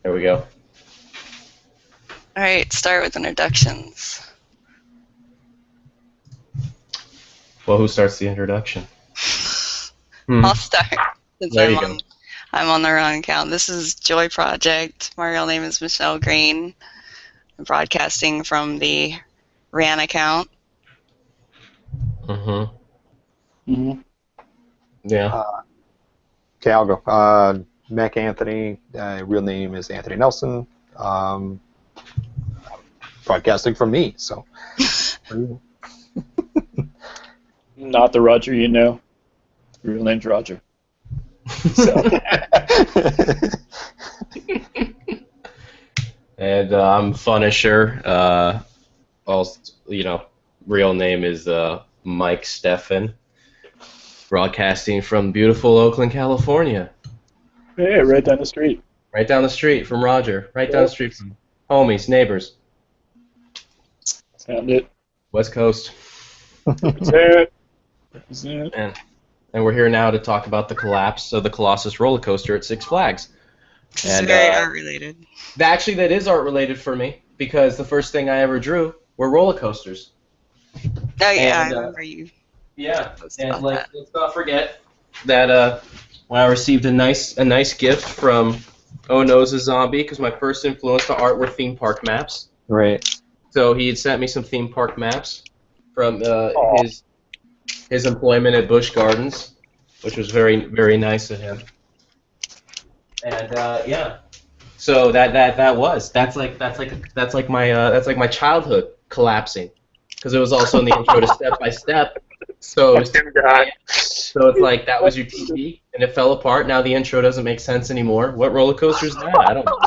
There we go. All right, start with introductions. Well, who starts the introduction? I'll start since There you go. I'm on the wrong account. This is Joy Project. My real name is Michelle Green. I'm broadcasting from the RAN account. Yeah. Okay, I'll go. Mac Anthony. Real name is Anthony Nelson. Broadcasting from me. So. Not the Roger you know. Real name's Roger. So. And I'm Funisher. Also, real name is Mike Steffen. Broadcasting from beautiful Oakland, California. Hey, right down the street. Right down the street from Roger. Right down the street from homies, neighbors. Found it. West Coast. Represent. And we're here now to talk about the collapse of the Colossus roller coaster at Six Flags. This is very art related. Actually, that is art related for me because the first thing I ever drew were roller coasters. Oh yeah, I remember you. Yeah, and let's not forget that when I received a nice gift from Oh No's a Zombie, because my first influence to art were theme park maps. Right. So he had sent me some theme park maps from his employment at Busch Gardens, which was very very nice of him. And yeah, so that's like my childhood collapsing, because it was also in the intro to Step by Step. So it's like that was your TV, and it fell apart. Now the intro doesn't make sense anymore. What roller coaster is that? I don't know.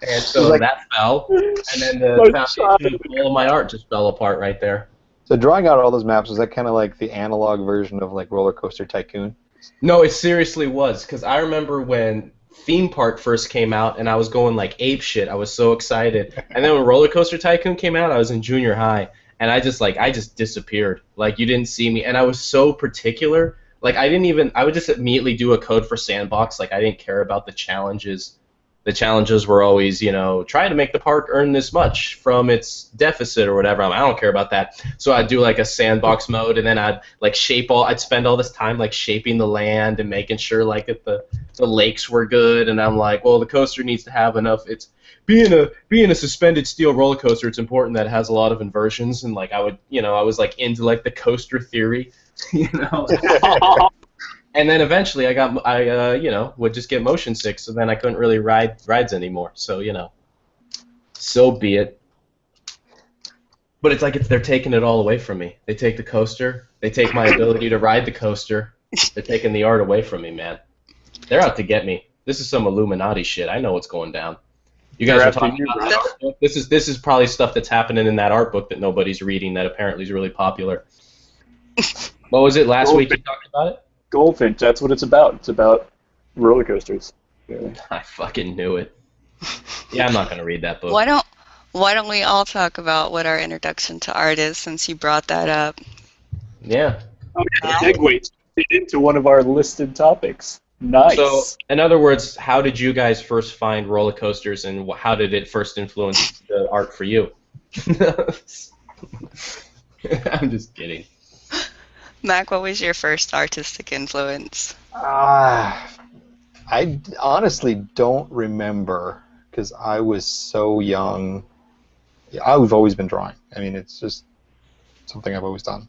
And so that fell, and then the foundation of all of my art just fell apart right there. So drawing out all those maps, was that kind of like the analog version of like Roller Coaster Tycoon? No, it seriously was, because I remember when Theme Park first came out, and I was going like ape shit. I was so excited. And then when Roller Coaster Tycoon came out, I was in junior high, and I just disappeared. Like, you didn't see me, and I was so particular. Like, I would just immediately do a code for Sandbox. Like, I didn't care about the challenges. The challenges were always, try to make the park earn this much from its deficit or whatever. I don't care about that. So I'd do like a sandbox mode, and then I'd spend all this time like shaping the land and making sure like that the lakes were good. And I'm like, well, the coaster needs to have enough. It's being a suspended steel roller coaster. It's important that it has a lot of inversions. And like I was like into like the coaster theory, And then eventually I would just get motion sick, so then I couldn't really ride rides anymore. So, so be it. But it's like they're taking it all away from me. They take the coaster. They take my ability to ride the coaster. They're taking the art away from me, man. They're out to get me. This is some Illuminati shit. I know what's going down. You guys are talking about that art book. This is probably stuff that's happening in that art book that nobody's reading that apparently is really popular. What was it last week you talked about it? Goldfinch, that's what it's about. It's about roller coasters. Really. I fucking knew it. Yeah, I'm not going to read that book. Why don't we all talk about what our introduction to art is, since you brought that up? Yeah. Okay, segue into one of our listed topics. Nice. So, in other words, how did you guys first find roller coasters, and how did it first influence the art for you? I'm just kidding. Mac, what was your first artistic influence? I honestly don't remember, because I was so young. I've always been drawing. I mean, it's just something I've always done.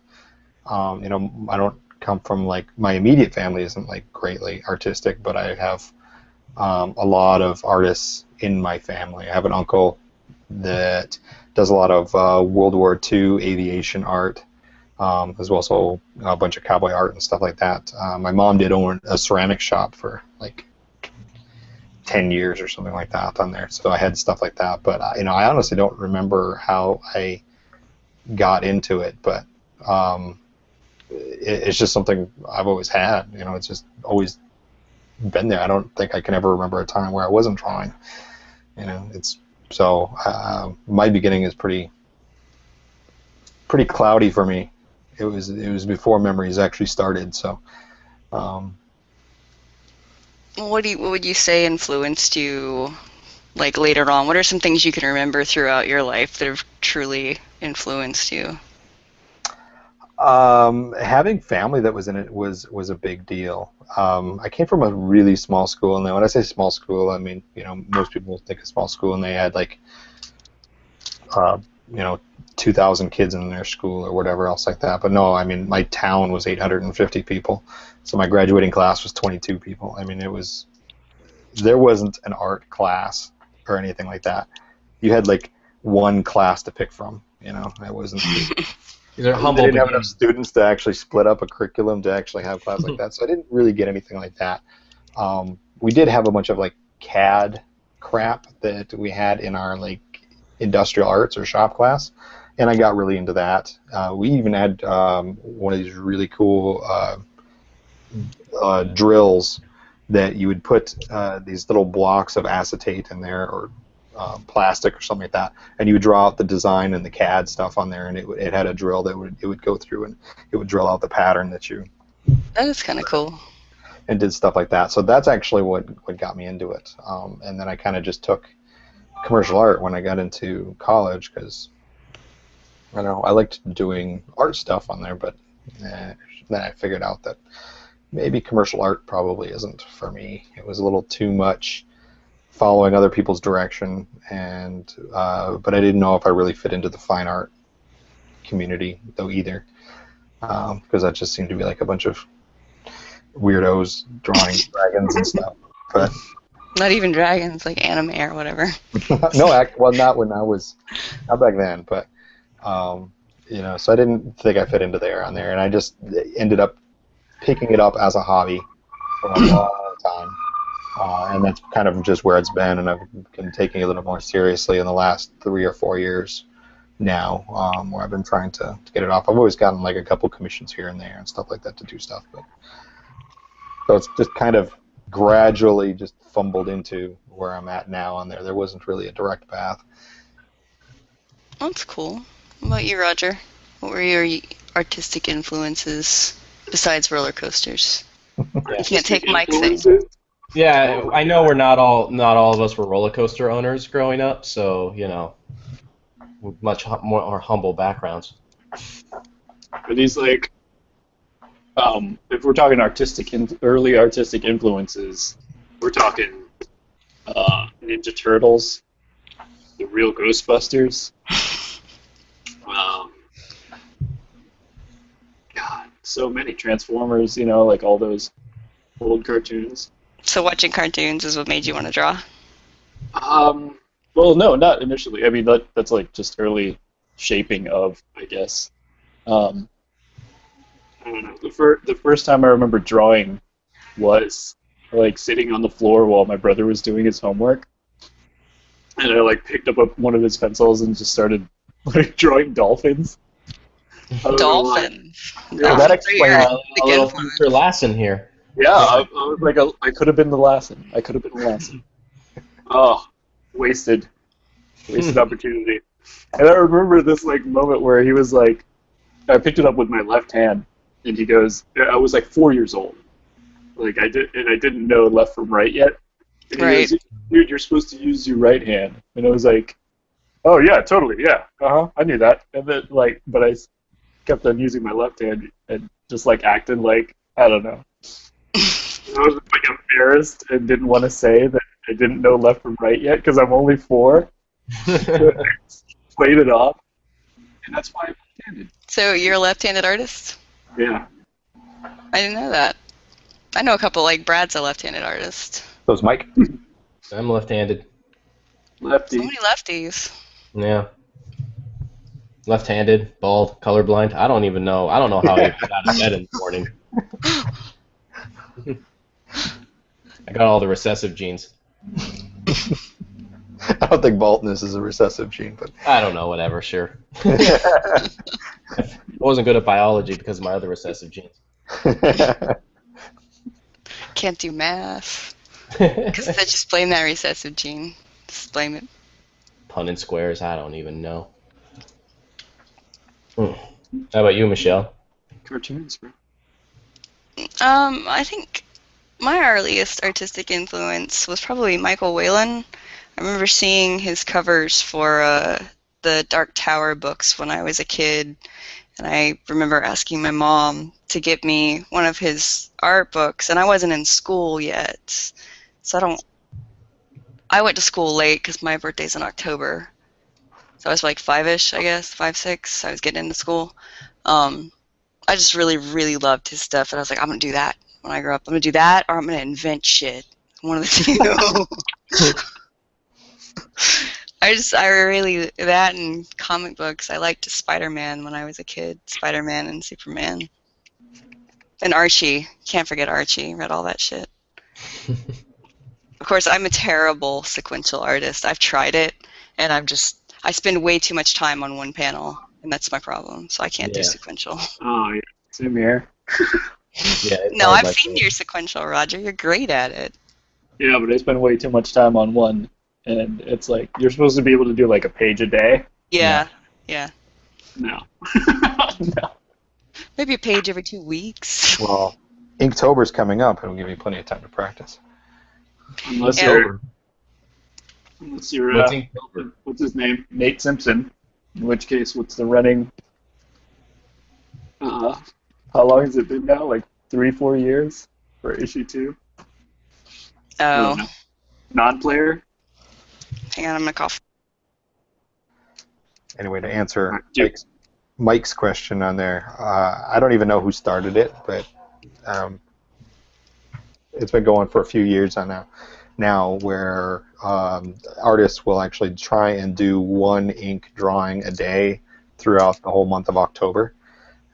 I don't come from like, my immediate family isn't like greatly artistic, but I have a lot of artists in my family. I have an uncle that does a lot of World War II aviation art. There's also a bunch of cowboy art and stuff like that. My mom did own a ceramic shop for like 10 years or something like that on there, so I had stuff like that. But I honestly don't remember how I got into it. But it's just something I've always had. It's just always been there. I don't think I can ever remember a time where I wasn't drawing. My beginning is pretty cloudy for me. It was before memories actually started. So, What would you say influenced you, like later on? What are some things you can remember throughout your life that have truly influenced you? Having family that was in it was a big deal. I came from a really small school, and when I say small school, I mean, most people think of small school, and they had like, uh, you know, 2,000 kids in their school or whatever else like that. But no, I mean, my town was 850 people, so my graduating class was 22 people. I mean, there wasn't an art class or anything like that. You had like one class to pick from. It wasn't. These are They humble didn't have enough beginnings. students to actually split up a curriculum to actually have class like that, so I didn't really get anything like that. We did have a bunch of like CAD crap that we had in our like industrial arts or shop class, and I got really into that. We even had one of these really cool drills that you would put these little blocks of acetate in there, or plastic or something like that, and you would draw out the design and the CAD stuff on there, and it had a drill that would go through, and it would drill out the pattern that you That is kind of cool. and did stuff like that. So that's actually what got me into it. And then I kind of just took commercial art when I got into college, because I don't know, I liked doing art stuff on there, but then I figured out that maybe commercial art probably isn't for me. It was a little too much following other people's direction, and but I didn't know if I really fit into the fine art community though either, because that just seemed to be like a bunch of weirdos drawing dragons and stuff. But Not even dragons, like anime or whatever. no, well, not when I was, not back then, but so I didn't think I fit into there on there, and I just ended up picking it up as a hobby for a long time. And that's kind of just where it's been, and I've been taking it a little more seriously in the last 3 or 4 years now, where I've been trying to get it off. I've always gotten like a couple commissions here and there and stuff like that to do stuff, but so it's just kind of gradually just fumbled into where I'm at now on there. There wasn't really a direct path. That's cool. What about you, Roger? What were your artistic influences besides roller coasters? You can't take Mike's thing. Yeah, I know we're not all of us were roller coaster owners growing up, so much more humble backgrounds. Are these like, if we're talking early artistic influences, we're talking Ninja Turtles, the real Ghostbusters. God, so many Transformers. Like all those old cartoons. So watching cartoons is what made you want to draw? Well, no, not initially. I mean, that's like just early shaping of, I guess. I don't know. The first time I remember drawing was like sitting on the floor while my brother was doing his homework, and I like picked up one of his pencils and just started like drawing dolphins. Dolphins. Yeah, that explains A little future Lassen here. Yeah, I was like, I could have been the Lassen. I could have been the Lassen. Oh, wasted opportunity. And I remember this like moment where he was like, I picked it up with my left hand, and he goes, I was like 4 years old, like I didn't know left from right yet. And he Right. goes, dude, you're supposed to use your right hand. And I was like, oh yeah, totally, yeah, I knew that. And then but I kept on using my left hand and just like acted like, I don't know. I was like embarrassed and didn't want to say that I didn't know left from right yet because I'm only 4. Played it off, and that's why I'm left-handed. So you're a left-handed artist? Yeah. I didn't know that. I know a couple, like Brad's a left-handed artist. Those Mike. I'm left-handed. Lefty. So many lefties. Yeah. Left-handed, bald, colorblind. I don't even know. I don't know how I get out of bed in the morning. I got all the recessive genes. I don't think baldness is a recessive gene, but I don't know, whatever, sure. I wasn't good at biology because of my other recessive genes. Can't do math. Because I just blame that recessive gene. Just blame it. Pun and squares, I don't even know. How about you, Michelle? Cartoons, bro. I think My earliest artistic influence was probably Michael Whalen. I remember seeing his covers for the Dark Tower books when I was a kid, and I remember asking my mom to get me one of his art books, and I wasn't in school yet, so I went to school late because my birthday's in October, so I was like five-ish, I guess, 5, 6. I was getting into school. Um, I just really, really loved his stuff, and I was like, I'm gonna do that when I grow up. I'm gonna do that, or I'm gonna invent shit. One of the two. I really, that and comic books. I liked Spider-Man when I was a kid. Spider-Man and Superman. And Archie. Can't forget Archie. Read all that shit. Of course, I'm a terrible sequential artist. I've tried it, and I spend way too much time on one panel, and that's my problem. So I can't do sequential. Oh, yeah. Same here. Yeah. No, I've seen your sequential, Roger. You're great at it. Yeah, but I spend way too much time on one, and it's like you're supposed to be able to do like a page a day. Yeah. No. No. Maybe a page every 2 weeks. Well, Inktober's coming up. It'll give you plenty of time to practice. Unless Yeah. you're What's Inktober? what's his name? Nate Simpson. In which case, what's the running? How long has it been now? Like 3-4 years for issue 2. Oh. Non-player. Hang on, I'm gonna cough. Anyway, to answer Dude. Mike's question on there, I don't even know who started it, but it's been going for a few years now where artists will actually try and do one ink drawing a day throughout the whole month of October,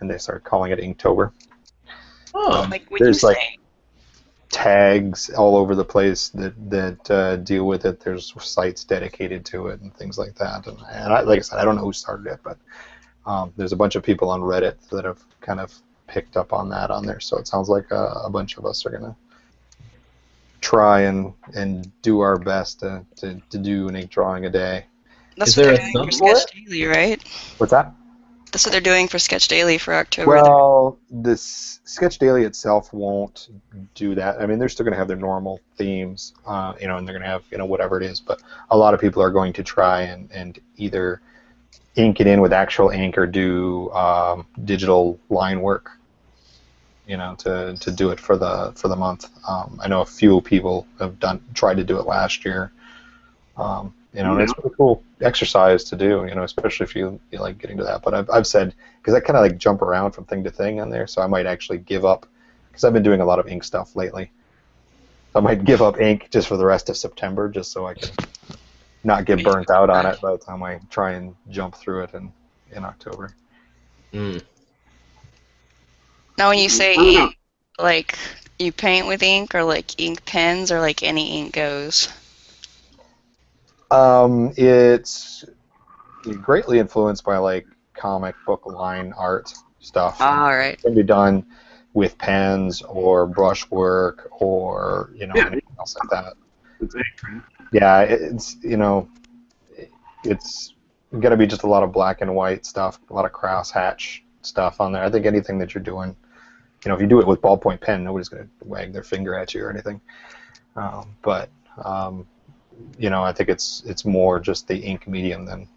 and they start calling it Inktober. Oh, Like when There's you like say, tags all over the place that deal with it. There's sites dedicated to it and things like that. And like I said, I don't know who started it, but there's a bunch of people on Reddit that have kind of picked up on that on there. So it sounds like a bunch of us are going to try and do our best to do an ink drawing a day. that's Is what there they're a doing for sub for Sketch Daily, right? What's that? That's what they're doing for Sketch Daily for October. Well, this Sketch Daily itself won't do that. I mean, they're still going to have their normal themes, and they're going to have, whatever it is. But a lot of people are going to try and either ink it in with actual ink or do digital line work, to do it for the month. I know a few people have tried to do it last year. And it's a pretty cool exercise to do, especially if you like getting to that. But I've said, because I kind of like jump around from thing to thing on there, so I might actually give up, because I've been doing a lot of ink stuff lately. I might give up ink just for the rest of September, just so I can not get burnt out on it by the time I try and jump through it in October. Mm. Now, when you say ink, like you paint with ink, or like ink pens, or like any ink goes. It's greatly influenced by like comic book line art stuff. All right. It can be done with pens or brushwork or anything else like that. It's ink, right? Yeah, it's it's gonna be just a lot of black and white stuff, a lot of crosshatch stuff on there. I think anything that you're doing, if you do it with ballpoint pen, nobody's gonna wag their finger at you or anything. But I think it's more just the ink medium than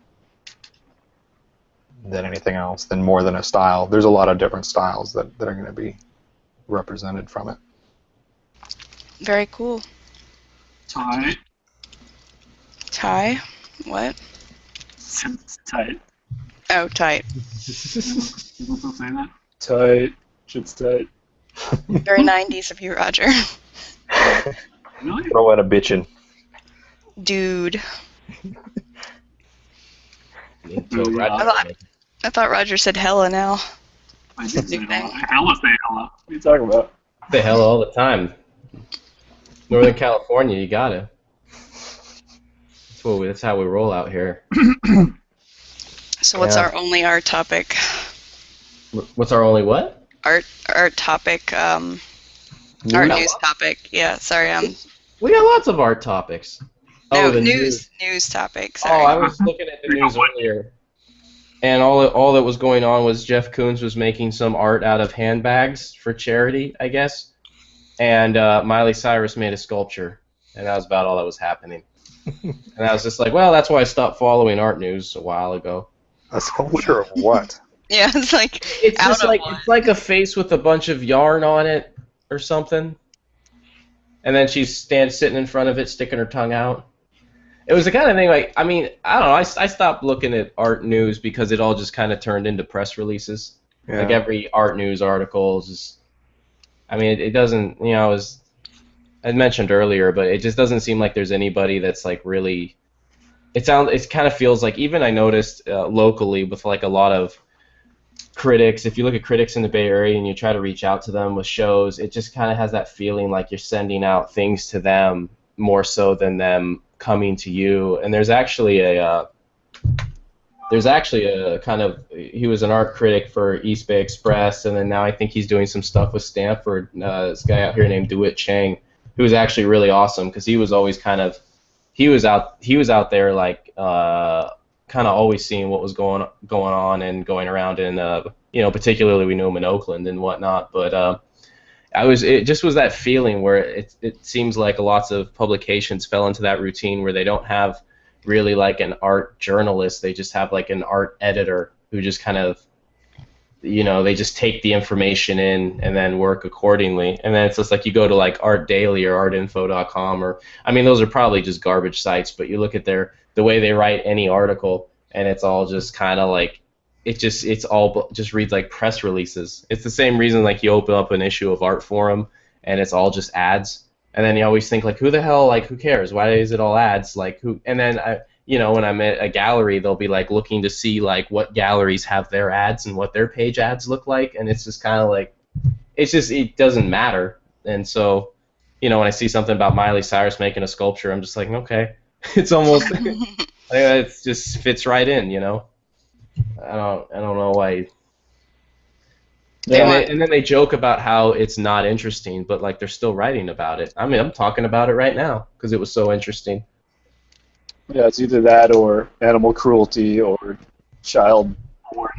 anything else, more than a style. There's a lot of different styles that are going to be represented from it. Very cool. Tight. Tie? What? Tight. Oh, tight. People still say that? Tight. Shit's tight. Very 90s of you, Roger. Really? Throw in a bitchin'. Dude. Inktober. I thought Roger said hella now. I did say Nickname. hella. Hella say hella. What are you talking about? The hell all the time. Northern California, you gotta. That's how we roll out here. So what's Yeah. our only art topic? What's our only what? Art topic, art news topic. Yeah, sorry, We got lots of art topics. no, the news topic, Oh, sorry. I was looking at the news earlier, and all that was going on was Jeff Koons was making some art out of handbags for charity, I guess. and Miley Cyrus made a sculpture, and that was about all that was happening. And I was just like, well, that's why I stopped following art news a while ago. A sculpture of what? Yeah, it's like It's out just of like one. it's like a face with a bunch of yarn on it or something, and then she's sitting in front of it, sticking her tongue out. It was the kind of thing like, I mean, I don't know. I stopped looking at art news because it all just kind of turned into press releases. Like Yeah. every art news article is just, I mean, it doesn't, you know, as I mentioned earlier, but it just doesn't seem like there's anybody that's like really. It kind of feels like, even I noticed locally with like a lot of critics, if you look at critics in the Bay Area and you try to reach out to them with shows, it just kind of has that feeling like you're sending out things to them more so than them coming to you. And there's actually a kind of, he was an art critic for East Bay Express, and then now I think he's doing some stuff with Stanford. This guy out here named DeWitt Chang, who was actually really awesome because he was always kind of, he was out there like kind of always seeing what was going on and going around in you know, particularly we knew him in Oakland and whatnot. But it just was that feeling where it seems like lots of publications fell into that routine where they don't have really like an art journalist. They just have like an art editor who just kind of, you know, they just take the information in and then work accordingly. And then it's just like you go to like Art Daily or artinfo.com, or I mean, those are probably just garbage sites, but you look at the way they write any article, and it's all just kind of like it's all just reads like press releases. It's the same reason like you open up an issue of Art Forum and it's all just ads. And then you always think like, who the hell, like, who cares? Why is it all ads? Like, who? And then you know, when I'm at a gallery, they'll be like looking to see like what galleries have their ads and what their page ads look like, and it's just kind of like, it doesn't matter. And so, you know, when I see something about Miley Cyrus making a sculpture, I'm just like, okay, it's almost, it just fits right in, you know. I don't know why. Yeah. And then they joke about how it's not interesting, but like they're still writing about it. I mean, I'm talking about it right now because it was so interesting. Yeah, it's either that or animal cruelty or child porn.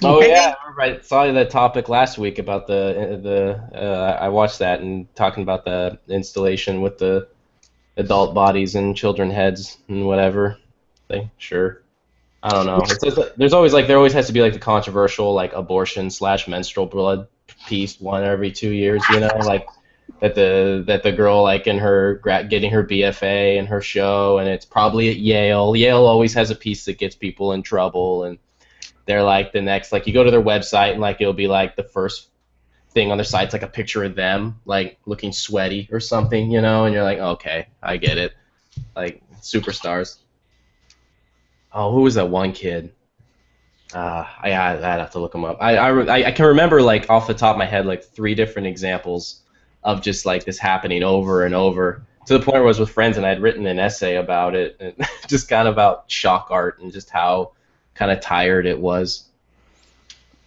Oh I yeah, think- I remember I saw that topic last week about I watched that and talking about the installation with the adult bodies and children heads and whatever. Sure. I don't know. It's just, there always has to be like the controversial like abortion / menstrual blood piece one every 2 years, you know, like that the girl like in her getting her BFA and her show, and it's probably at Yale. Yale always has a piece that gets people in trouble, and they're like the next, like you go to their website and like it'll be like the first thing on their site's like a picture of them like looking sweaty or something, you know, and you're like, okay, I get it. Like superstars. Oh, who was that one kid? I'd have to look him up. I can remember like off the top of my head like 3 different examples of just like this happening over and over, to the point where I was with friends and I'd written an essay about it, and just kind of about shock art and just how kind of tired it was.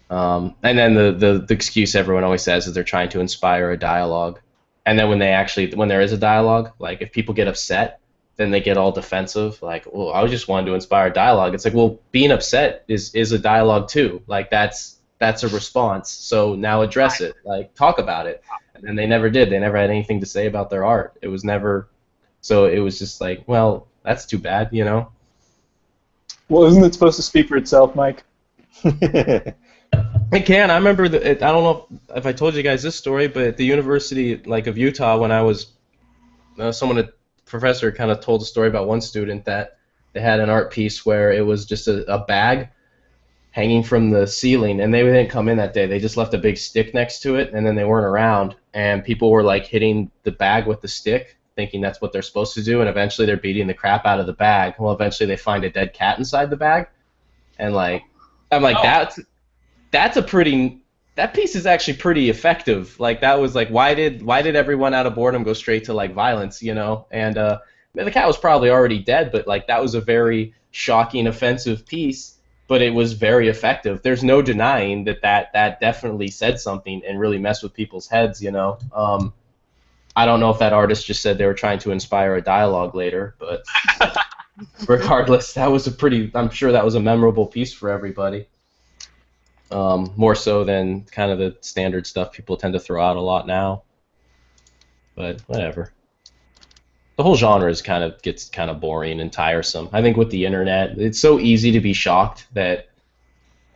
And then the excuse everyone always says is they're trying to inspire a dialogue, and then when there is a dialogue, like if people get upset, then they get all defensive, like, well, I just wanted to inspire dialogue. It's like, well, being upset is a dialogue too. Like that's a response. So now address it, like talk about it. And they never did. They never had anything to say about their art. It was never. So it was just like, well, that's too bad, you know. Well, isn't it supposed to speak for itself, Mike? It can. I remember I don't know if I told you guys this story, but at the University like of Utah, when I was a professor kind of told a story about one student that they had an art piece where it was just a bag hanging from the ceiling, and they didn't come in that day. They just left a big stick next to it, and then they weren't around, and people were like hitting the bag with the stick, thinking that's what they're supposed to do, and eventually they're beating the crap out of the bag. Well, eventually they find a dead cat inside the bag, and like, I'm like, that piece is actually pretty effective. Like that was like, why did everyone out of boredom go straight to like violence, you know? And the cat was probably already dead, but like that was a very shocking, offensive piece, but it was very effective. There's no denying that definitely said something and really messed with people's heads, you know? I don't know if that artist just said they were trying to inspire a dialogue later, but regardless, I'm sure that was a memorable piece for everybody. More so than kind of the standard stuff people tend to throw out a lot now. but whatever. The whole genre gets kind of boring and tiresome. I think with the internet, it's so easy to be shocked that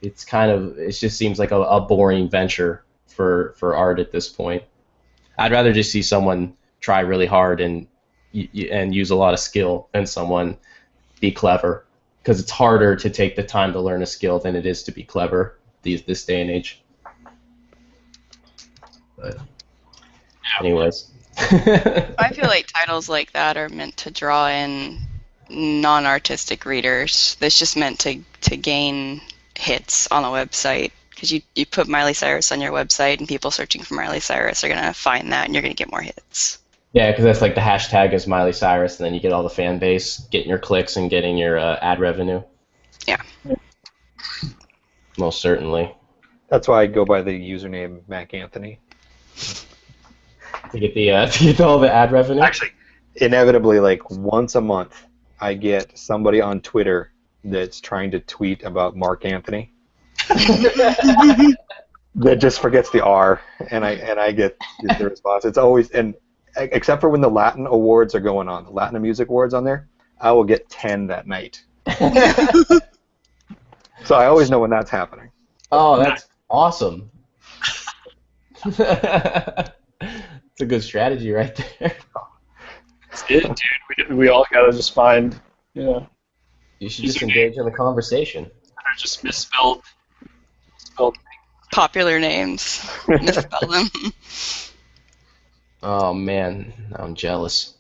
it just seems like a boring venture for art at this point. I'd rather just see someone try really hard and use a lot of skill than someone be clever, because it's harder to take the time to learn a skill than it is to be clever this day and age. But anyways. I feel like titles like that are meant to draw in non-artistic readers. That's just meant to gain hits on a website. Because you put Miley Cyrus on your website, and people searching for Miley Cyrus are going to find that, and you're going to get more hits. Yeah, because that's like the hashtag is Miley Cyrus, and then you get all the fan base getting your clicks and getting your ad revenue. Yeah. Most certainly. That's why I go by the username Mac Anthony. To get all the ad revenue. Actually, inevitably, like once a month, I get somebody on Twitter that's trying to tweet about Mark Anthony. That just forgets the R, and I get the response. It's always, and except for when the Latin awards are going on, the Latin Music Awards on there, I will get 10 that night. So I always know when that's happening. Oh, that's awesome. It's a good strategy right there. That's it, dude. We all gotta just find, You should just engage in the conversation. Or just misspelled. Popular names. Misspell them. Oh man, I'm jealous.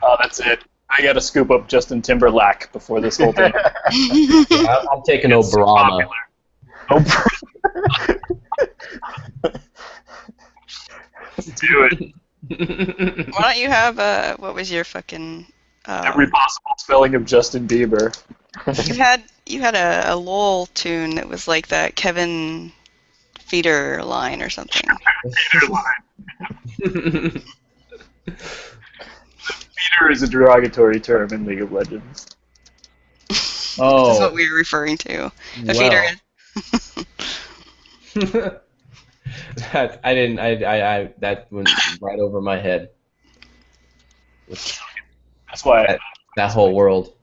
Oh, that's it. I gotta scoop up Justin Timberlake before this whole thing. Yeah, I'm taking Obrama. Let's do it. Why don't you have what was your fucking Every possible spelling of Justin Bieber. you had a LOL tune that was like that Kevin Feeder line or something. Feeder line. Feeder is a derogatory term in League of Legends. Oh. This is what we were referring to. A feeder is that went right over my head. That's why that whole world.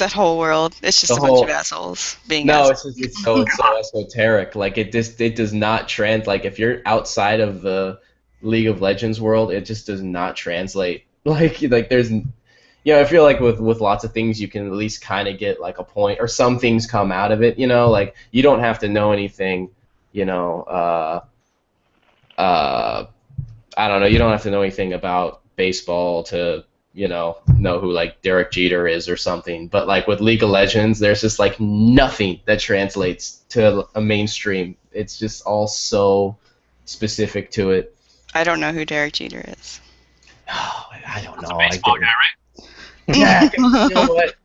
that whole world. It's just a bunch of assholes being assholes. It's so esoteric. Like it does not like if you're outside of the League of Legends world, it just does not translate. Like there's I feel like with lots of things you can at least kind of get like a point, or some things come out of it, like you don't have to know anything, I don't know, you don't have to know anything about baseball to know who like Derek Jeter is or something, but like with League of Legends there's just like nothing that translates to a mainstream. It's just all so specific to it. I don't know who Derek Jeter is. Oh, I don't know. baseball guy, right? Yeah, you know what?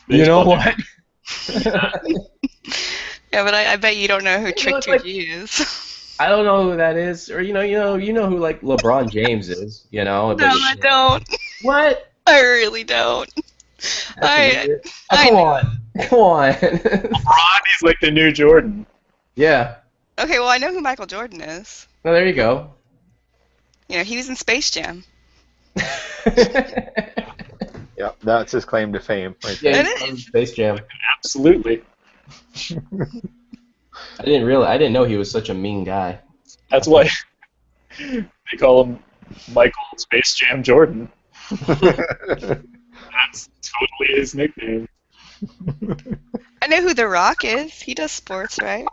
You know what? Yeah, but I bet you don't know who Trick 2G is. I don't know who that is, or you know who like LeBron James is, No, I don't. What? I really don't. Come on. LeBron is like the new Jordan. Yeah. Okay, well I know who Michael Jordan is. Well, there you go. He was in Space Jam. Yeah, that's his claim to fame right Yeah, there. It is. Space Jam. Absolutely. I didn't know he was such a mean guy. That's why they call him Michael Space Jam Jordan. That's totally his nickname. I know who The Rock is. He does sports, right?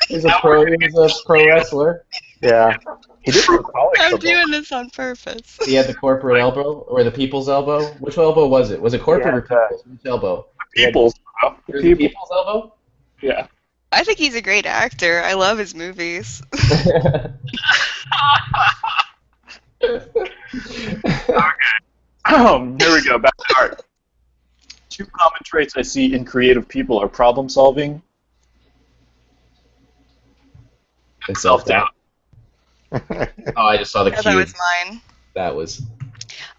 He's a pro wrestler. Yeah. He did play college I'm football. doing this on purpose. He had the corporate elbow or the people's elbow. Which elbow was it? Was it corporate or people's? Which elbow? People's. It was the people's elbow? Yeah. I think he's a great actor. I love his movies. Okay. Here we go. Back to art. 2 common traits I see in creative people are problem solving And self-doubt. Oh, I just saw the Yeah, cue. that was mine. That was.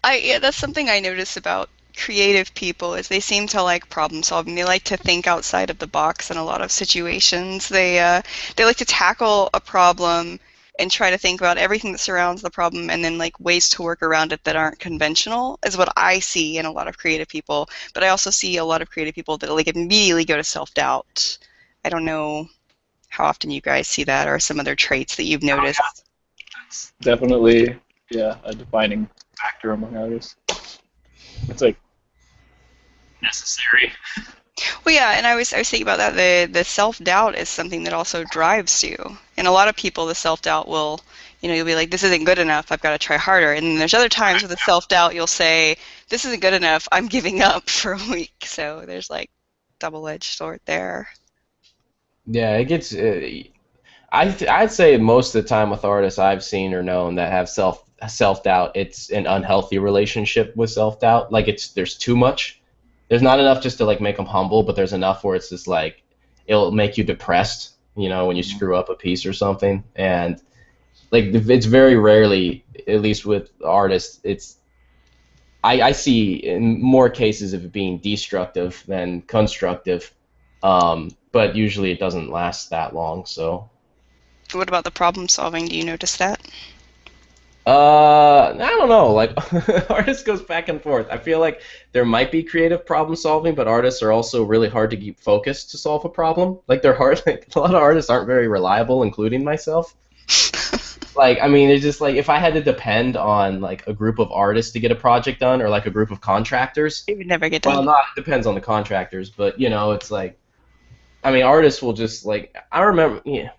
That's something I notice about creative people is they seem to like problem solving. They like to think outside of the box in a lot of situations. They like to tackle a problem and try to think about everything that surrounds the problem and then like ways to work around it that aren't conventional is what I see in a lot of creative people. But I also see a lot of creative people that like immediately go to self-doubt. I don't know how often you guys see that or some other traits that you've noticed. It's definitely, yeah, a defining factor among artists. It's like necessary. Well, yeah, and I was thinking about that. The self-doubt is something that also drives you. And a lot of people, the self-doubt will, you'll be like, this isn't good enough, I've got to try harder. And then there's other times with the self-doubt, you'll say, this isn't good enough, I'm giving up for a week. So there's like double-edged sword there. Yeah, it gets. I'd say most of the time with artists I've seen or known that have self doubt, it's an unhealthy relationship with self doubt. Like there's too much. There's not enough just to like make them humble, but there's enough where it's just like it'll make you depressed. When you screw up a piece or something, and like it's very rarely, at least with artists, I see in more cases of it being destructive than constructive. But usually it doesn't last that long. So. What about the problem solving? Do you notice that? I don't know. Like artists goes back and forth. I feel like there might be creative problem solving, but artists are also really hard to keep focused to solve a problem. Like they're hard. Like, a lot of artists aren't very reliable, including myself. Like, I mean, it's just like if I had to depend on like a group of artists to get a project done, or like a group of contractors. It would never get done. Well, not it depends on the contractors, but it's like, I mean, artists will just like I remember. Yeah,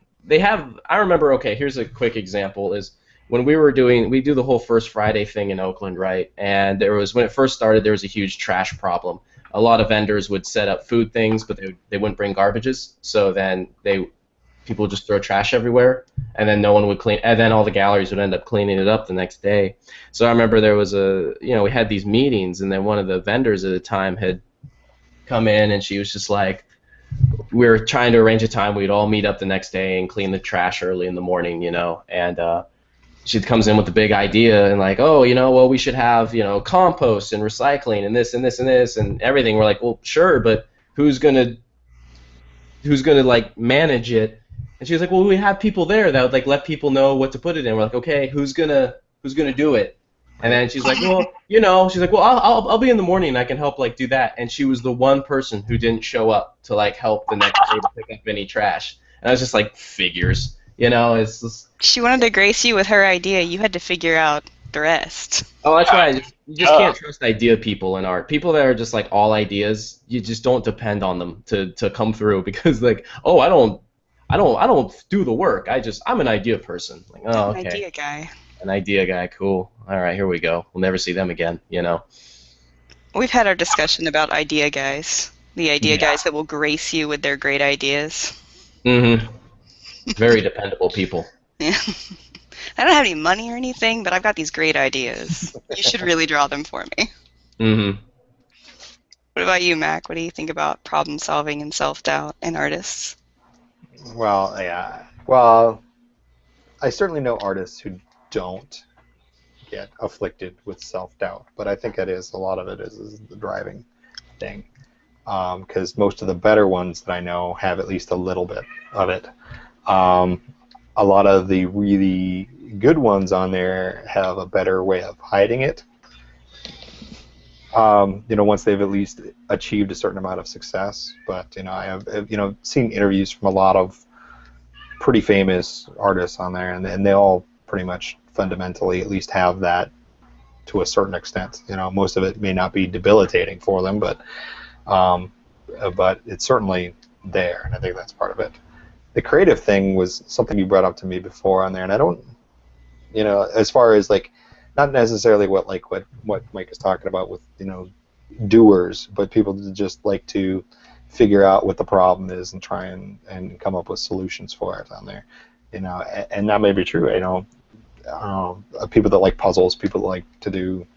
I remember. Okay, here's a quick example. Is when we do the whole First Friday thing in Oakland, right? And when it first started, there was a huge trash problem. A lot of vendors would set up food things, but they wouldn't bring garbages. So then people would just throw trash everywhere, and then no one would clean, and then all the galleries would end up cleaning it up the next day. So I remember there was we had these meetings, and then one of the vendors at the time had come in, and she was just like, we were trying to arrange a time we'd all meet up the next day and clean the trash early in the morning, and she comes in with the big idea and like, oh, well, we should have, compost and recycling and this and this and this and everything. We're like, well, sure, but who's gonna like manage it? And she's like, well, we have people there that would like let people know what to put it in. We're like, okay, who's gonna do it? And then she's like, well, she's like, well, I'll be in the morning and I can help like do that. And she was the one person who didn't show up to like help the next day to pick up any trash. And I was just like, figures, it's just. She wanted to grace you with her idea. You had to figure out the rest. Oh, that's right. You just can't trust idea people in art. People that are just like all ideas, you just don't depend on them to come through because like, oh, I don't do the work. I'm an idea person. Like, oh, okay. An idea guy. An idea guy, cool. All right, here we go. We'll never see them again, We've had our discussion about idea guys. The idea guys that will grace you with their great ideas. Mm-hmm. Very dependable people. Yeah. I don't have any money or anything, but I've got these great ideas. You should really draw them for me. Mm-hmm. What about you, Mac? What do you think about problem solving and self-doubt in artists? Well, yeah. Well, I certainly know artists who don't get afflicted with self-doubt, but I think a lot of it is the driving thing, because most of the better ones that I know have at least a little bit of it. A lot of the really good ones on there have a better way of hiding it. Once they've at least achieved a certain amount of success. But I have seen interviews from a lot of pretty famous artists on there, and they all pretty much fundamentally at least have that to a certain extent. Most of it may not be debilitating for them, but it's certainly there, and I think that's part of it. The creative thing was something you brought up to me before on there, and I don't, as far as like, not necessarily what Mike is talking about with doers, but people that just like to figure out what the problem is and try and come up with solutions for it on there, and that may be true. People that like puzzles, people that like to do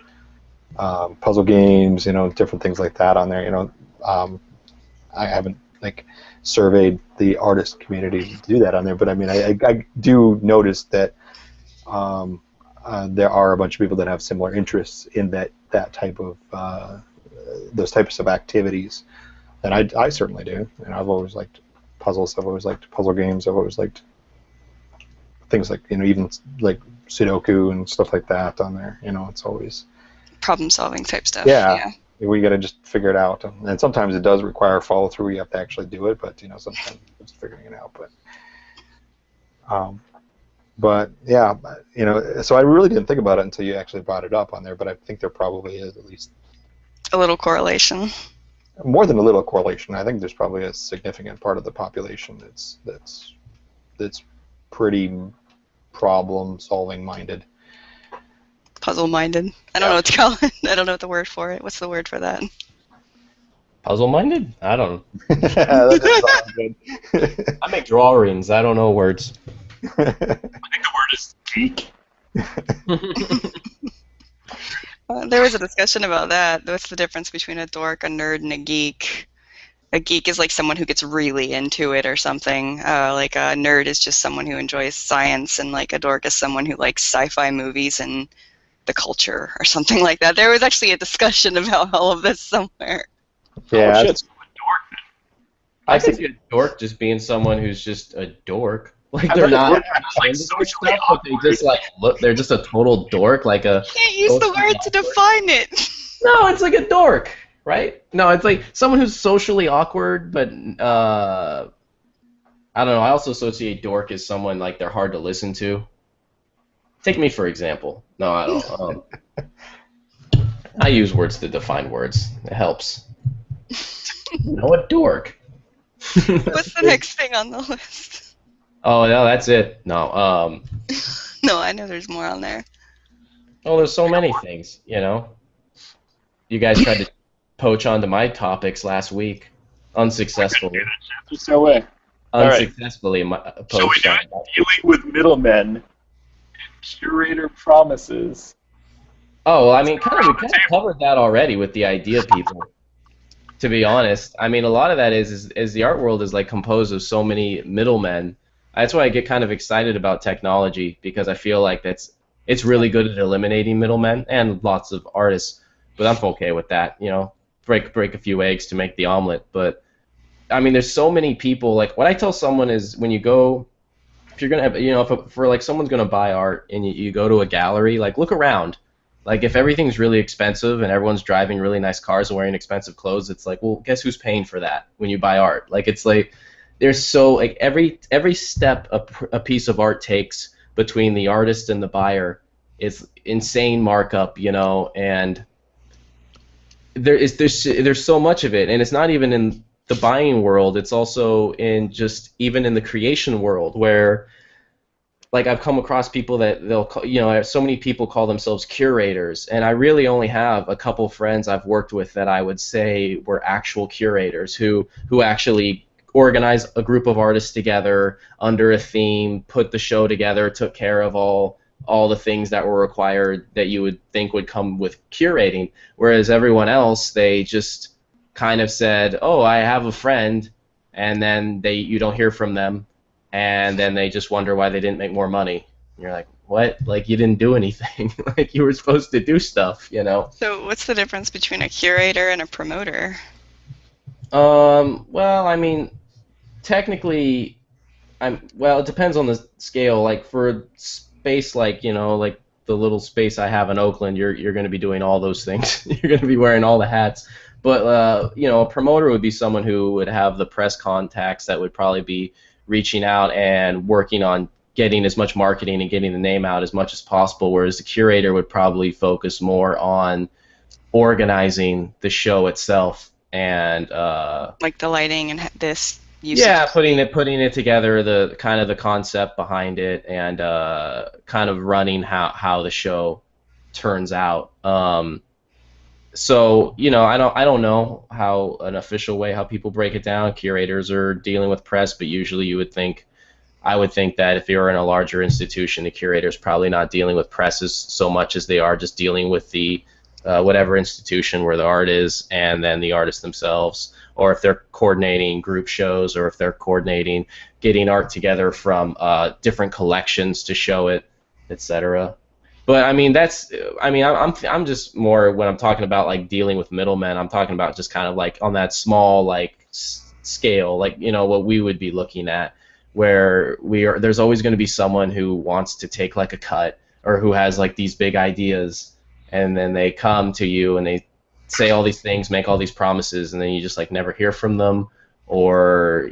puzzle games, different things like that on there. I haven't surveyed the artist community to do that on there, but I mean, I do notice that there are a bunch of people that have similar interests in that type of those types of activities. And I certainly do. And I've always liked puzzles. I've always liked puzzle games. I've always liked things like, even like Sudoku and stuff like that on there. It's always Problem-solving type stuff. yeah. We got to just figure it out. And sometimes it does require follow-through. You have to actually do it, but sometimes it's figuring it out. But yeah, so I really didn't think about it until you actually brought it up on there. But I think there probably is at least A little correlation. more than a little correlation. I think there's probably a significant part of the population that's pretty problem-solving minded. Puzzle-minded. I don't know what to call it. I don't know what the word for it. What's the word for that? Puzzle-minded? I don't know. That sounds good. I make drawings. I don't know words. I think the word is geek. There was a discussion about that. What's the difference between a dork, a nerd, and a geek? A geek is like someone who gets really into it or something. Like a nerd is just someone who enjoys science, and like a dork is someone who likes sci-fi movies and the culture or something like that. There was actually a discussion about all of this somewhere. Yeah, Oh, shit, so a dork. I could see a dork just being someone who's just a dork. Like I they're thought a not dork was, like, into socially stuff, but they just like look. They're just a total dork. Like a You can't use the word to define it. no, it's like a dork, right? No, it's like someone who's socially awkward, but I don't know. I also associate dork as someone like they're hard to listen to. Take me for example. No, I don't. I use words to define words. It helps. A dork. What's the next thing on the list? Oh no, that's it. No, No, I know there's more on there. oh, there's so many things. You guys tried to poach onto my topics last week, unsuccessfully. There's no way. All right. Unsuccessfully So we poached do on. dealing with middlemen and curator promises. Oh, well, I mean, we kind of covered that already with the idea people. To be honest, I mean, a lot of that is the art world is like composed of so many middlemen. That's why I get kind of excited about technology, because I feel like it's really good at eliminating middlemen and lots of artists. But I'm okay with that, break a few eggs to make the omelet. But I mean, there's so many people. Like what I tell someone is when you go, if you're gonna, for like someone's gonna buy art and you go to a gallery, like look around. Like if everything's really expensive and everyone's driving really nice cars and wearing expensive clothes, it's like, well, guess who's paying for that when you buy art? Like it's like there's so like every step a piece of art takes between the artist and the buyer is insane markup, and there's so much of it, and it's not even in the buying world, it's also in just even in the creation world where like I've come across people that they'll call, so many people call themselves curators, and I really only have a couple friends I've worked with that I would say were actual curators who actually organized a group of artists together under a theme, put the show together, took care of all the things that were required that you would think would come with curating, whereas everyone else, they just kind of said, oh, I have a friend, and then you don't hear from them. And then they just wonder why they didn't make more money. And you're like, what? Like, you didn't do anything. Like, you were supposed to do stuff, So what's the difference between a curator and a promoter? Well, I mean, technically, it depends on the scale. Like, for a space like, like the little space I have in Oakland, you're going to be doing all those things. You're going to be wearing all the hats. But, a promoter would be someone who would have the press contacts that would probably be reaching out and working on getting as much marketing and getting the name out as much as possible, whereas the curator would probably focus more on organizing the show itself and like the lighting and this putting it together, the kind of the concept behind it, and kind of running how the show turns out. So, I don't know how an official way how people break it down. Curators are dealing with press, but usually I would think that if you're in a larger institution, the curator's probably not dealing with presses so much as they are just dealing with the whatever institution where the art is, and then the artists themselves, or if they're coordinating group shows, or if they're coordinating getting art together from different collections to show it, etc. But I mean, I'm just more when I'm talking about like dealing with middlemen. I'm talking about just kind of like on that small like scale, like what we would be looking at, where there's always going to be someone who wants to take like a cut or who has like these big ideas, and then they come to you and they say all these things, make all these promises, and then you just like never hear from them, or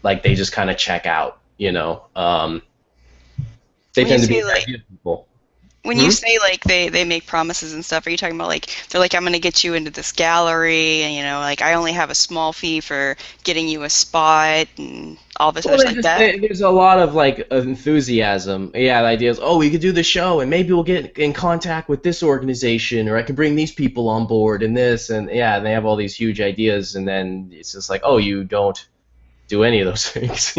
like they just kind of check out. They When you tend to be say like idea people. when you say like they make promises and stuff, are you talking about like they're like I'm going to get you into this gallery and like I only have a small fee for getting you a spot and all this Well, other stuff like that? there's a lot of like enthusiasm. Yeah, the idea is, oh, we could do the show, and maybe we'll get in contact with this organization, or I could bring these people on board, and this, and yeah, and they have all these huge ideas, and then it's just like, oh, you don't do any of those things.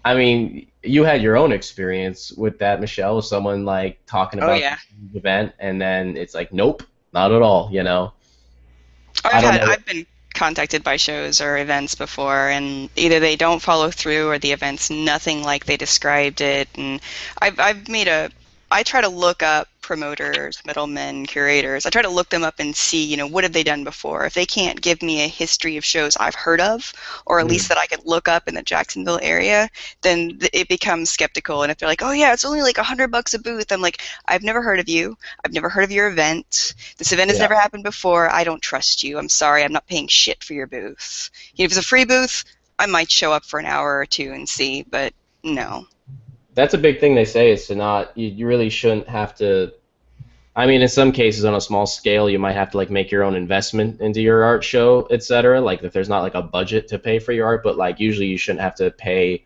I mean, you had your own experience with that, Michelle, with someone like talking Oh about yeah. the event, and then it's like, nope, not at all. I don't know. I've been contacted by shows or events before, and either they don't follow through or the event's nothing like they described it. And I've made I try to look up promoters, middlemen, curators. I try to look them up and see, what have they done before. If they can't give me a history of shows I've heard of, or at least that I could look up in the Jacksonville area, then it becomes skeptical. And if they're like, oh yeah, it's only like $100 a booth, I'm like, I've never heard of you. I've never heard of your event. This event has Yeah. never happened before. I don't trust you. I'm sorry. I'm not paying shit for your booth. If it's a free booth, I might show up for an hour or two and see, but no. That's a big thing they say is to not, you really shouldn't have to. I mean, in some cases on a small scale, you might have to like make your own investment into your art show, etc. Like if there's not like a budget to pay for your art, but like usually you shouldn't have to pay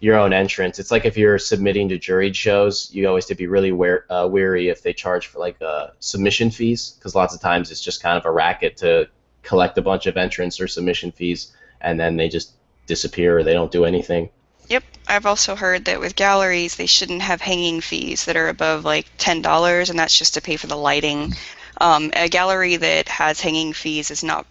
your own entrance. It's like if you're submitting to juried shows, you always have to be really weary if they charge for like submission fees, because lots of times it's just kind of a racket to collect a bunch of entrance or submission fees, and then they just disappear or they don't do anything. Yep, I've also heard that with galleries, they shouldn't have hanging fees that are above like $10, and that's just to pay for the lighting. A gallery that has hanging fees is not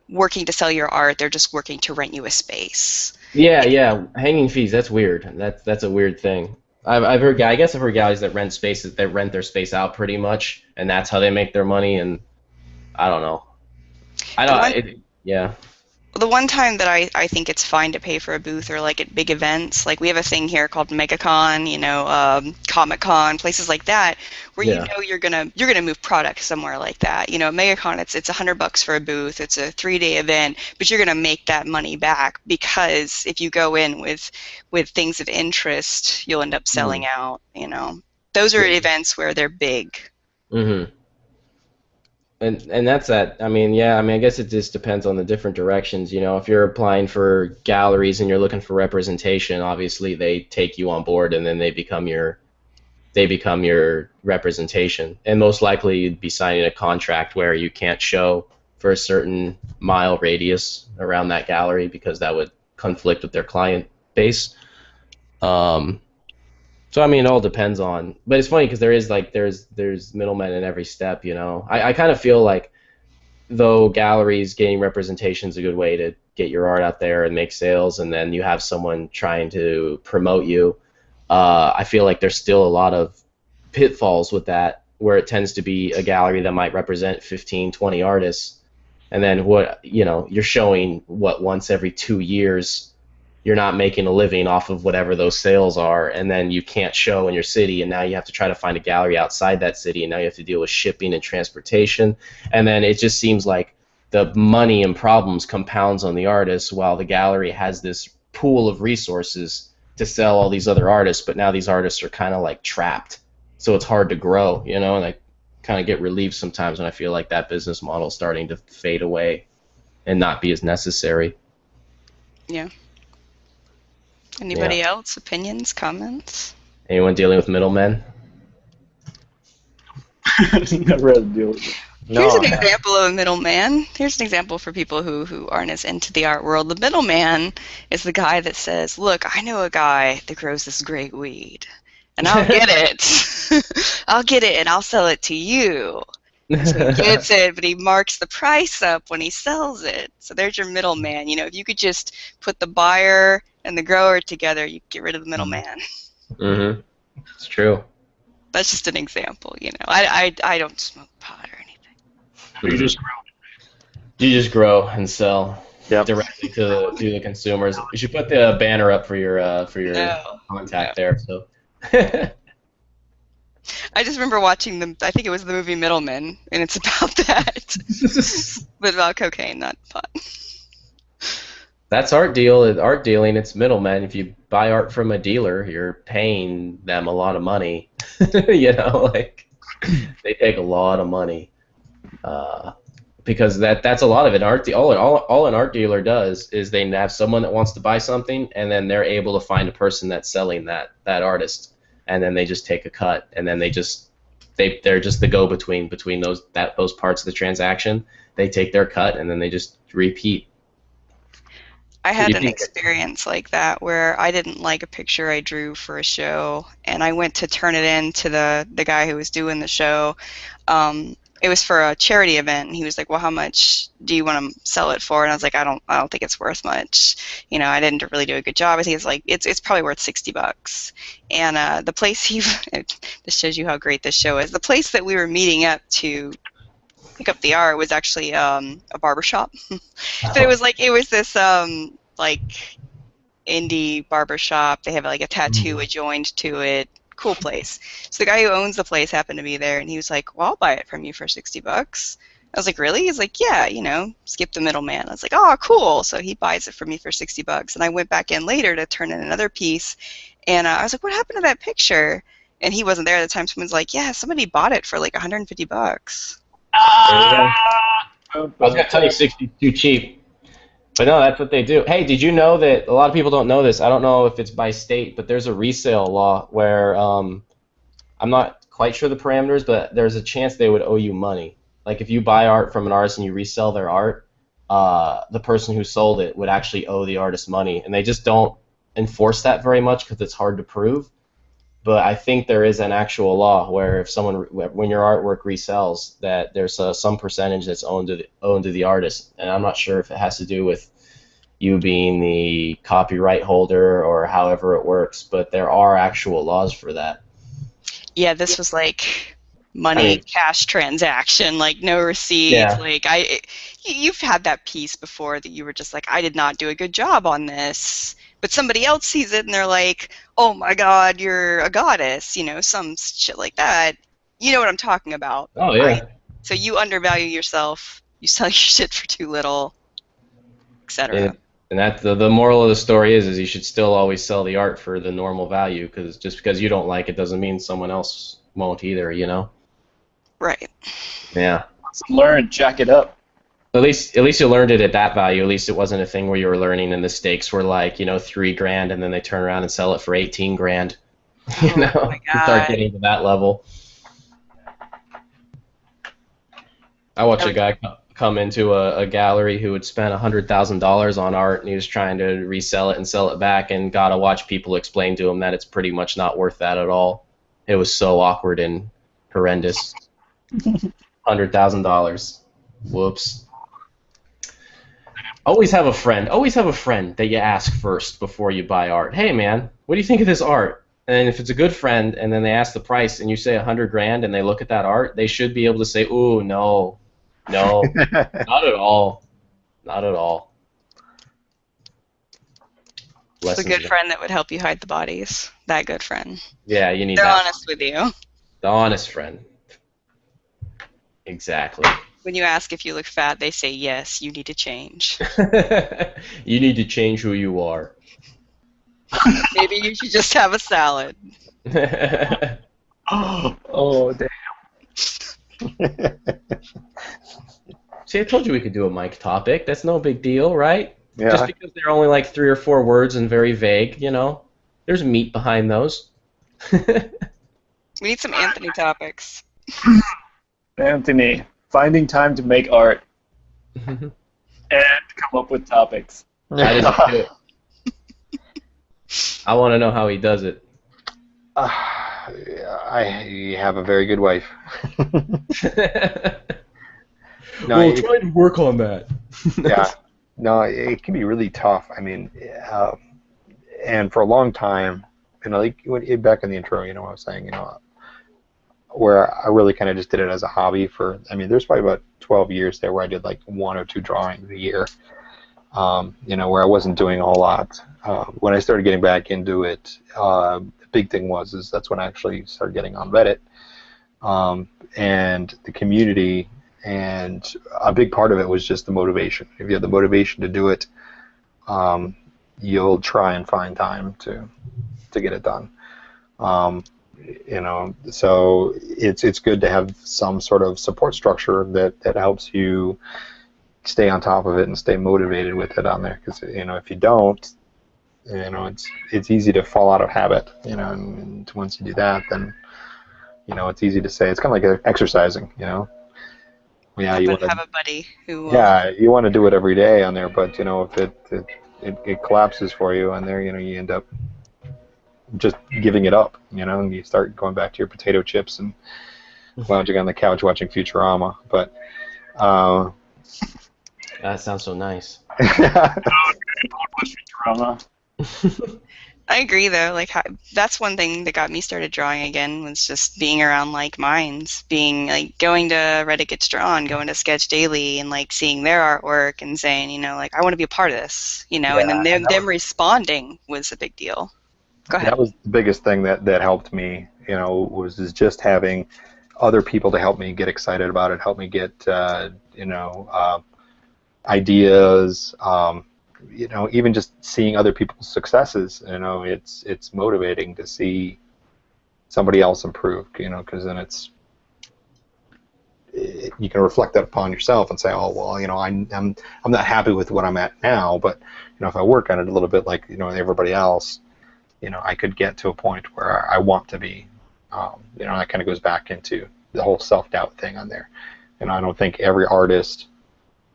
working to sell your art. They're just working to rent you a space. Yeah, hanging fees. That's weird. That's a weird thing. I've heard. I guess I've heard galleries that rent spaces that rent their space out pretty much, and that's how they make their money. And I don't know. I The don't. one, Yeah. the one time that I think it's fine to pay for a booth or like at big events, like we have a thing here called MegaCon, Comic-Con, places like that, where Yeah. you're gonna move product somewhere like that. MegaCon, it's $100 for a booth, it's a 3-day event, but you're gonna make that money back because if you go in with things of interest, you'll end up selling out. Those are Yeah. events where they're big. Mhm. And that's that. I mean, yeah. I mean, I guess it just depends on the different directions. If you're applying for galleries and you're looking for representation, obviously they take you on board, and then they become your representation. And most likely you'd be signing a contract where you can't show for a certain mile radius around that gallery because that would conflict with their client base. So I mean, it all depends on. But it's funny because there's middlemen in every step. I kind of feel like though galleries getting representation is a good way to get your art out there and make sales, and then you have someone trying to promote you. I feel like there's still a lot of pitfalls with that, where it tends to be a gallery that might represent 15, 20 artists, and then you're showing once every 2 years. You're not making a living off of whatever those sales are, and then you can't show in your city, and now you have to try to find a gallery outside that city, and now you have to deal with shipping and transportation, and then it just seems like the money and problems compounds on the artist, while the gallery has this pool of resources to sell all these other artists, but now these artists are kind of like trapped, so it's hard to grow, and I kind of get relieved sometimes when I feel like that business model is starting to fade away and not be as necessary. Yeah. Yeah. Anybody else? Opinions? Comments? Anyone dealing with middlemen? Never had to deal with it. Here's No, an example of a middleman. Here's an example for people who aren't as into the art world. The middleman is the guy that says, look, I know a guy that grows this great weed, and I'll get it. I'll get it, and I'll sell it to you. So he gets it, but he marks the price up when he sells it. So there's your middleman. If you could just put the buyer and the grower together, you get rid of the middleman. Mm-hmm. It's true. That's just an example, you know. I don't smoke pot or anything. You just You just grow and sell Yep. directly to the consumers. You should put the banner up for your No. contact there. So. I just remember watching I think it was the movie Middleman, and it's about that. But about cocaine, not pot. That's art dealing. It's middlemen. If you buy art from a dealer, you're paying them a lot of money. You know, like they take a lot of money because that's a lot of it. All an art dealer does is they have someone that wants to buy something, and then they're able to find a person that's selling that artist, and then they just take a cut, and then they're just the go-between between those parts of the transaction. They take their cut, and then they just repeat. I had an experience like that where I didn't like a picture I drew for a show, and I went to turn it in to the guy who was doing the show. It was for a charity event, and he was like, "Well, how much do you want to sell it for?" And I was like, "I don't think it's worth much. You know, I didn't really do a good job." I think it's like it's probably worth $60. And the place this shows you how great this show is. The place that we were meeting up to pick up the art was actually a barbershop. But it was this like indie barbershop. They have like a tattoo adjoined to it. Cool place. So the guy who owns the place happened to be there, and he was like, "Well, I'll buy it from you for $60." I was like, "Really?" He's like, "Yeah, you know, skip the middleman." I was like, "Oh, cool." So he buys it for me for $60, and I went back in later to turn in another piece, and I was like, "What happened to that picture?" And he wasn't there at the time. Someone's like, "Yeah, somebody bought it for like $150." I was gonna tell you 60 too cheap, but no, that's what they do. Hey, did you know that a lot of people don't know this? I don't know if it's by state, but there's a resale law where I'm not quite sure the parameters, but there's a chance they would owe you money. Like if you buy art from an artist and you resell their art, the person who sold it would actually owe the artist money, and they just don't enforce that very much because it's hard to prove. But I think there is an actual law where when your artwork resells, that there's some percentage that's owned to the artist, and I'm not sure if it has to do with you being the copyright holder or however it works, but there are actual laws for that. Yeah, this was like money, cash transaction, like no receipt. Yeah. Like you've had that piece before that you were just like, I did not do a good job on this. But somebody else sees it and they're like, "Oh my God, you're a goddess," you know, some shit like that. You know what I'm talking about. Oh yeah. Right? So you undervalue yourself, you sell your shit for too little, etc. And that the moral of the story is you should still always sell the art for the normal value, because just because you don't like it doesn't mean someone else won't either, you know? Right. Yeah. learn, jack it up. At least you learned it at that value. At least it wasn't a thing where you were learning and the stakes were like, you know, $3,000 and then they turn around and sell it for $18,000. You know, my God. start getting to that level. I watched a guy come into a gallery who had spent $100,000 on art, and he was trying to resell it and sell it back, and gotta watch people explain to him that it's pretty much not worth that at all. It was so awkward and horrendous. $100,000. Whoops. Always have a friend that you ask first before you buy art. Hey man, what do you think of this art? And if it's a good friend and then they ask the price and you say $100,000 and they look at that art, they should be able to say, "Ooh, no, not at all, not at all." It's a good friend that would help you hide the bodies. That good friend. Yeah, you need They're that. honest with you. The honest friend. Exactly. When you ask if you look fat, they say, "Yes, you need to change." You need to change who you are. Maybe you should just have a salad. Oh, damn. See, I told you we could do a mic topic. That's no big deal, right? Yeah. Just because they're only like 3 or 4 words and very vague, you know? There's meat behind those. We need some Anthony topics. Anthony, finding time to make art and come up with topics. How does he do it? I want to know how he does it. I have a very good wife. No, Well, try to work on that. yeah. No, it can be really tough. I mean, and for a long time, like back in the intro, I was saying, where I really kind of just did it as a hobby there's probably about 12 years there where I did like 1 or 2 drawings a year, where I wasn't doing a whole lot. When I started getting back into it, the big thing is that's when I actually started getting on Reddit, and the community, and a big part of it was just the motivation. If you have the motivation to do it, you'll try and find time to get it done. So it's good to have some sort of support structure that helps you stay on top of it and stay motivated with it on there. Because if you don't, it's easy to fall out of habit. And once you do that, then it's easy to say it's kind of like exercising. Yeah, you want to have a buddy who. Yeah, you want to do it every day on there, but if it collapses for you on there, you end up just giving it up, and you start going back to your potato chips and lounging on the couch watching Futurama. But that sounds so nice. Futurama. I agree, though. Like, that's one thing that got me started drawing again, was just being around like minds, being like going to Reddit Gets Drawn, going to Sketch Daily, and like seeing their artwork and saying, like, I want to be a part of this, and then them responding was a big deal. Go ahead. That was the biggest thing that helped me, was just having other people to help me get excited about it, help me get, ideas, even just seeing other people's successes, it's motivating to see somebody else improve, because then you can reflect that upon yourself and say, oh, well, I'm not happy with what I'm at now, but, if I work on it a little bit like, everybody else, I could get to a point where I want to be. That kind of goes back into the whole self-doubt thing on there. And I don't think every artist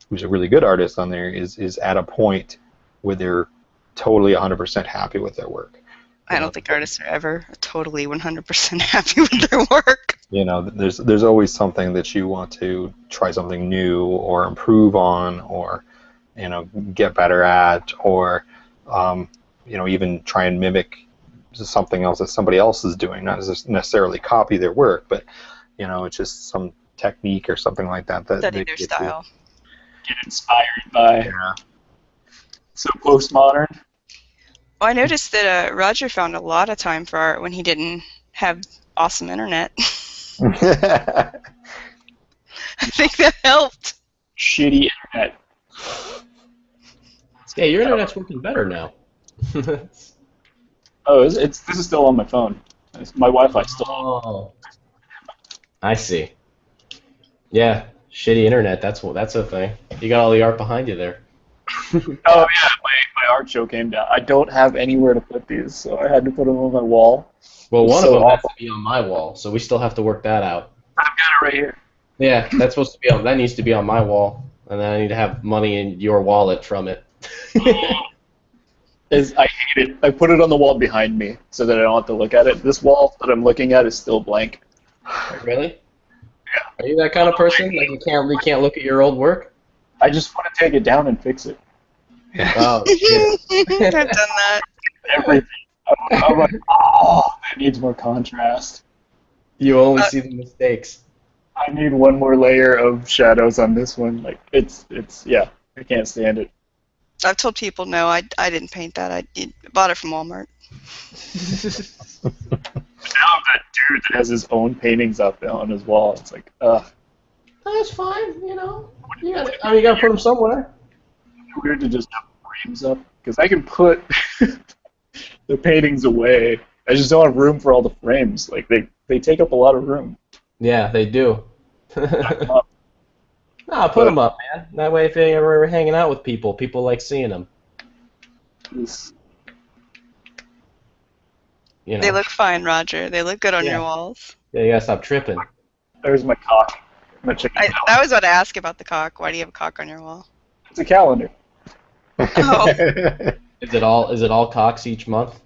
who's a really good artist on there is at a point where they're totally 100% happy with their work. I don't think artists are ever totally 100% happy with their work. There's always something that you want to try something new or improve on, or get better at, or even try and mimic something else that somebody else is doing, not necessarily copy their work, but it's just some technique or something like that study their style. Get inspired by. Yeah. So postmodern. Well, I noticed that Roger found a lot of time for art when he didn't have awesome internet. I think that helped. Shitty internet. Yeah, your internet's working better now. Oh, this is still on my phone. My Wi-Fi's still on. Oh, I see. Yeah, shitty internet. That's a thing. You got all the art behind you there. Oh yeah, my art show came down. I don't have anywhere to put these, so I had to put them on my wall. Well, one of them has to be on my wall, so we still have to work that out. I've got it right here. Yeah, that's supposed to be on. That needs to be on my wall, and then I need to have money in your wallet from it. I hate it. I put it on the wall behind me so that I don't have to look at it. This wall that I'm looking at is still blank. Really? Yeah. Are you that kind of person? Like you can't look at your old work? I just want to take it down and fix it. Oh, shit. I've done that. Everything. I'm like, oh, it needs more contrast. You only see the mistakes. I need one more layer of shadows on this one. Like it's yeah, I can't stand it. I've told people no, I didn't paint that. I bought it from Walmart. Now I'm that dude that has his own paintings up on his wall. It's like, That's fine, You gotta put them somewhere. It's weird to just have frames up because I can put the paintings away. I just don't have room for all the frames. Like they take up a lot of room. Yeah, they do. No, put them up, man. That way, if you're ever hanging out with people like seeing them. They look fine, Roger. They look good on your walls. Yeah, you gotta stop tripping. There's my cock. My chicken. I was about to ask about the cock. Why do you have a cock on your wall? It's a calendar. Oh. Is it all cocks each month?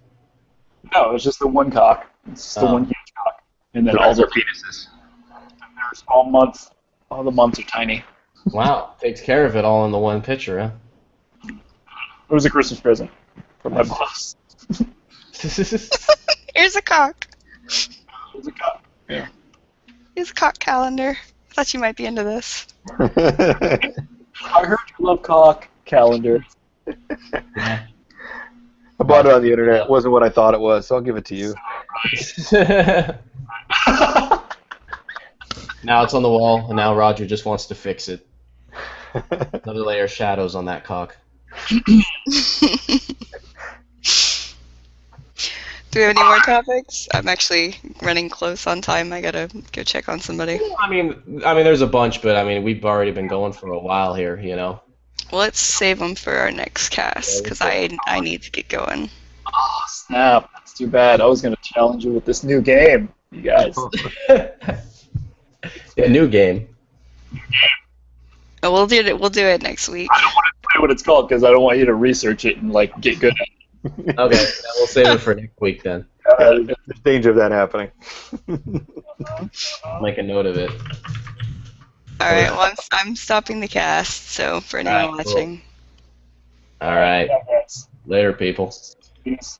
No, it's just the one cock. It's the one huge cock. And then all their penises. There's all months. All the months are tiny. Wow, takes care of it all in the one picture, huh? It was a Christmas present from my boss. Here's a cock. There's a cock. Yeah. Here's a cock calendar. I thought you might be into this. I heard you love cock calendar. Yeah. I bought it on the internet. It wasn't what I thought it was, so I'll give it to you. Now it's on the wall, and now Roger just wants to fix it. Another layer of shadows on that cock. Do we have any more topics? I'm actually running close on time. I gotta go check on somebody. I mean, there's a bunch, but I mean, we've already been going for a while here, you know. Well, let's save them for our next cast because I need to get going. Oh, snap. That's too bad. I was going to challenge you with this new game, you guys. Yeah, new game. Oh, we'll do it. We'll do it next week. I don't want to say what it's called because I don't want you to research it and like get good at it. Okay, then we'll save it for next week then. There's danger of that happening. Make a note of it. All right. Well, I'm stopping the cast. So for anyone All right, cool. watching. All right. Yeah, guys. Later, people. Peace.